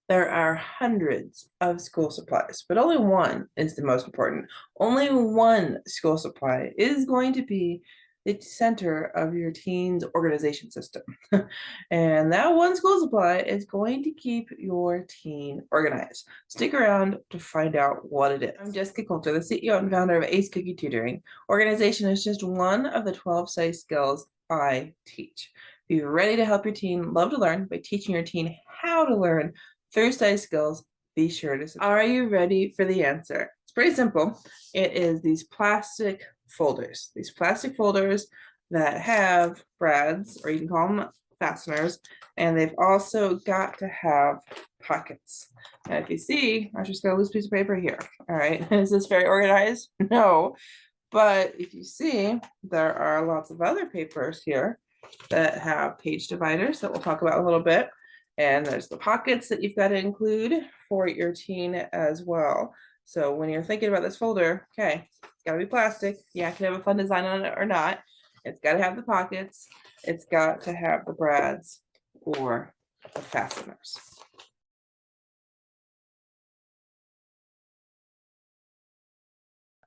There are hundreds of school supplies, but only one is the most important. Only one school supply is going to be the center of your teen's organization system. And that one school supply is going to keep your teen organized. Stick around to find out what it is. I'm Jessyka Coulter, the CEO and founder of Ace Cookie Tutoring. Organization is just one of the 12 study skills I teach. If you're ready to help your teen love to learn by teaching your teen how to learn through study skills, be sure to subscribe. Are you ready for the answer? It's pretty simple. It is these plastic folders. These plastic folders that have brads, or you can call them fasteners, and they've also got to have pockets. And if you see, I just got a loose piece of paper here. All right, is this very organized? No, but if you see, there are lots of other papers here that have page dividers that we'll talk about a little bit. And there's the pockets that you've got to include for your teen as well. So when you're thinking about this folder, okay, it's got to be plastic. Yeah, it can have a fun design on it or not. It's got to have the pockets. It's got to have the brads or the fasteners.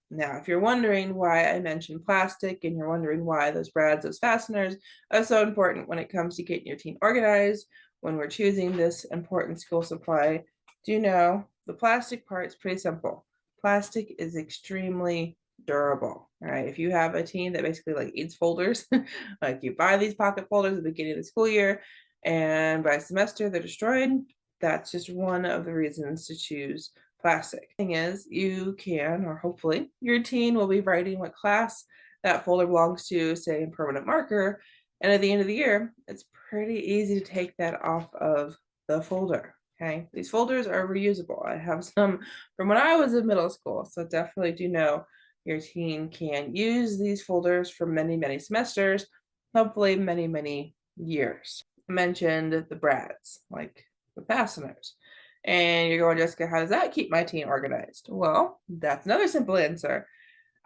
Now, if you're wondering why I mentioned plastic and you're wondering why those brads, those fasteners are so important when it comes to getting your teen organized, when we're choosing this important school supply, do know the plastic part is pretty simple. Plastic is extremely durable, right? If you have a teen that basically like eats folders, like you buy these pocket folders at the beginning of the school year and by semester they're destroyed, that's just one of the reasons to choose plastic. Thing is, you can, or hopefully your teen will be writing what class that folder belongs to, say in permanent marker, and at the end of the year, it's pretty easy to take that off of the folder. Okay, these folders are reusable. I have some from when I was in middle school, so definitely do know your teen can use these folders for many, many semesters, hopefully many, many years. I mentioned the brads, like the fasteners. And you're going, Jessyka, how does that keep my teen organized? Well, that's another simple answer.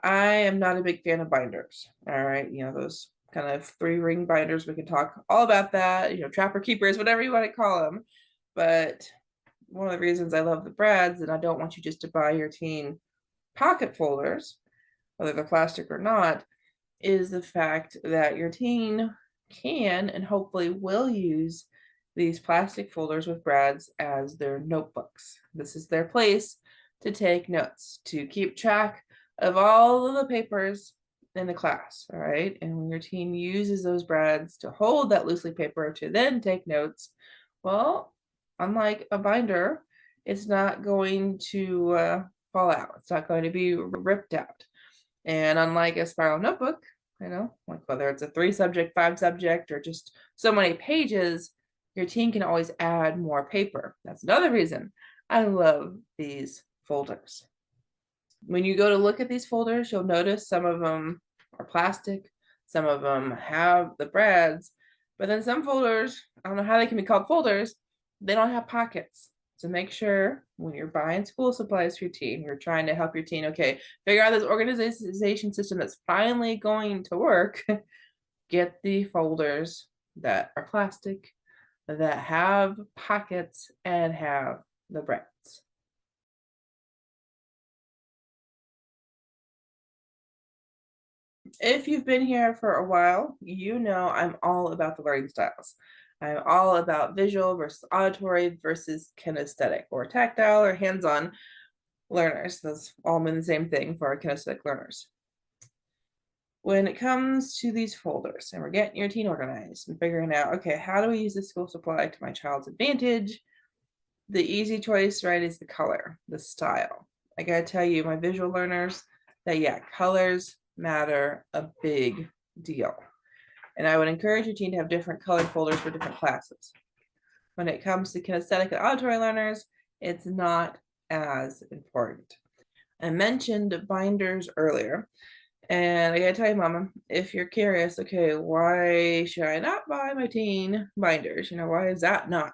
I am not a big fan of binders. All right, those kind of 3-ring binders. We can talk all about that, trapper keepers, whatever you want to call them. But one of the reasons I love the brads, and I don't want you just to buy your teen pocket folders, whether they're plastic or not, is the fact that your teen can and hopefully will use these plastic folders with brads as their notebooks. This is their place to take notes, to keep track of all of the papers in the class, all right? And when your teen uses those brads to hold that loosely paper to then take notes, well, unlike a binder, it's not going to fall out. It's not going to be ripped out. And unlike a spiral notebook, like whether it's a 3-subject, 5-subject, or just so many pages, your teen can always add more paper. That's another reason I love these folders. When you go to look at these folders, you'll notice some of them are plastic, some of them have the brads, but then some folders, I don't know how they can be called folders, they don't have pockets. So make sure when you're buying school supplies for your teen, you're trying to help your teen, okay, figure out this organization system that's finally going to work. Get the folders that are plastic, that have pockets, and have the brads. If you've been here for a while, you know I'm all about the learning styles. I'm all about visual versus auditory versus kinesthetic, or tactile or hands-on learners. Those all mean the same thing for our kinesthetic learners. When it comes to these folders and we're getting your teen organized and figuring out, okay, how do we use this school supply to my child's advantage? The easy choice, right, is the color, the style. I gotta tell you, my visual learners, that yeah, colors matter a big deal. And I would encourage your teen to have different colored folders for different classes. When it comes to kinesthetic and auditory learners, it's not as important. I mentioned binders earlier, and I gotta tell you, Mama, if you're curious, okay, why should I not buy my teen binders? Why is that not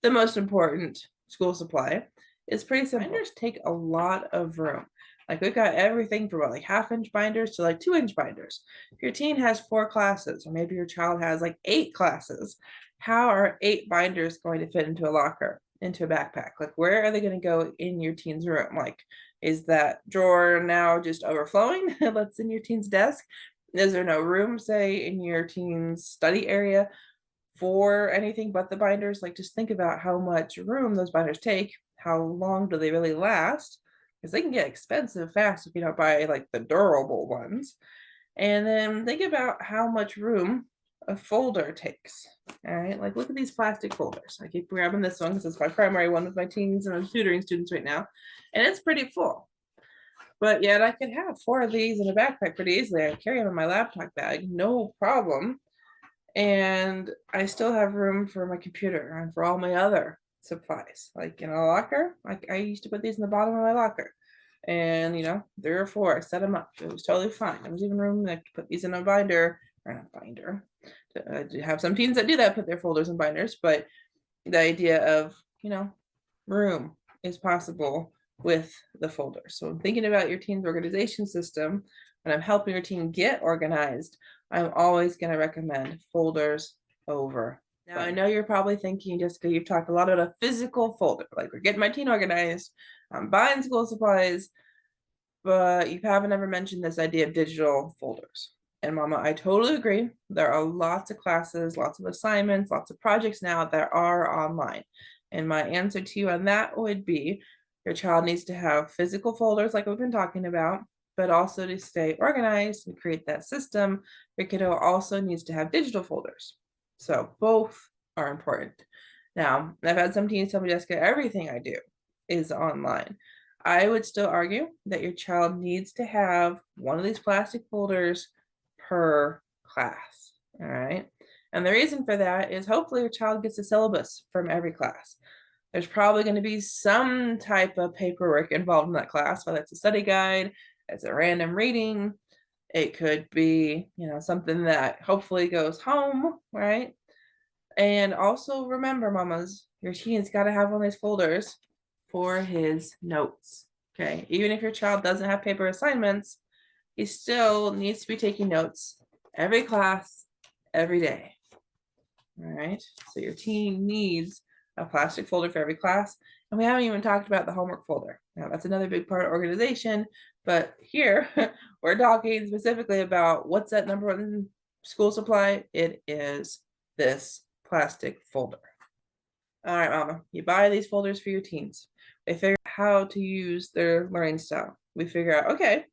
the most important school supply? It's pretty simple. Binders take a lot of room. Like we've got everything from like 1/2-inch binders to like 2-inch binders. If your teen has 4 classes, or maybe your child has like 8 classes, how are 8 binders going to fit into a locker? into a backpack? Like, where are they going to go in your teen's room? Like, is that drawer now just overflowing that's in your teen's desk? Is there no room, say, in your teen's study area for anything but the binders? Like, just think about how much room those binders take. How long do they really last? Because they can get expensive fast if you don't buy like the durable ones. And then think about how much room a folder takes. All right, like look at these plastic folders. I keep grabbing this one because it's my primary one with my teens and I'm tutoring students right now, and it's pretty full. But yet I could have 4 of these in a backpack pretty easily. I carry them in my laptop bag, no problem. And I still have room for my computer and for all my other supplies. Like in a locker, like I used to put these in the bottom of my locker. And 3 or 4, I set them up. It was totally fine. There was even room to put these in a binder, or not binder. To have some teens that do that, put their folders in binders, but the idea of, room is possible with the folder. So I'm thinking about your teen's organization system and I'm helping your teen get organized. I'm always going to recommend folders over. Now, I know you're probably thinking, Jessica, you've talked a lot about a physical folder, like we're getting my teen organized, I'm buying school supplies, but you haven't ever mentioned this idea of digital folders. And Mama, I totally agree. There are lots of classes, lots of assignments, lots of projects now that are online. And my answer to you on that would be your child needs to have physical folders like we've been talking about, but also to stay organized and create that system, your kiddo also needs to have digital folders. So both are important. Now, I've had some teens tell me, Jessica, everything I do is online. I would still argue that your child needs to have one of these plastic folders per class, all right? And the reason for that is hopefully your child gets a syllabus from every class. There's probably going to be some type of paperwork involved in that class, whether it's a study guide, it's a random reading, it could be, something that hopefully goes home, right? And also remember, mamas, your teen's got to have one of these folders for his notes, okay? Even if your child doesn't have paper assignments, he still needs to be taking notes every class, every day, all right? So your teen needs a plastic folder for every class. And we haven't even talked about the homework folder. Now, that's another big part of organization, but here we're talking specifically about what's that number one school supply? It is this plastic folder. All right, Mama, you buy these folders for your teens. They figure out how to use their learning style. We figure out, okay,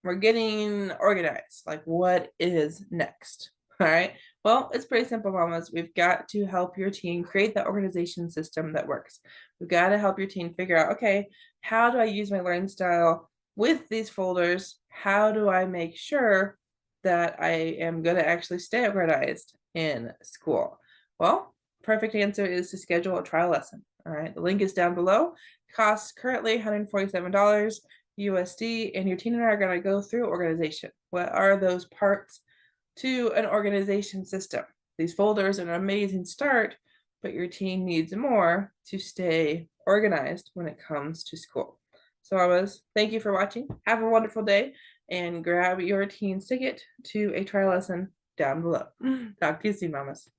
we're getting organized. Like, what is next? All right. Well, it's pretty simple, mamas. We've got to help your teen create that organization system that works. We've got to help your teen figure out, okay, how do I use my learning style with these folders? How do I make sure that I am going to actually stay organized in school? Well, perfect answer is to schedule a trial lesson. All right. The link is down below. Costs currently $147. USD, and your teen and I are going to go through organization. What are those parts to an organization system? These folders are an amazing start, but your teen needs more to stay organized when it comes to school. So thank you for watching. Have a wonderful day and grab your teen's ticket to a trial lesson down below. Talk to you soon, mamas.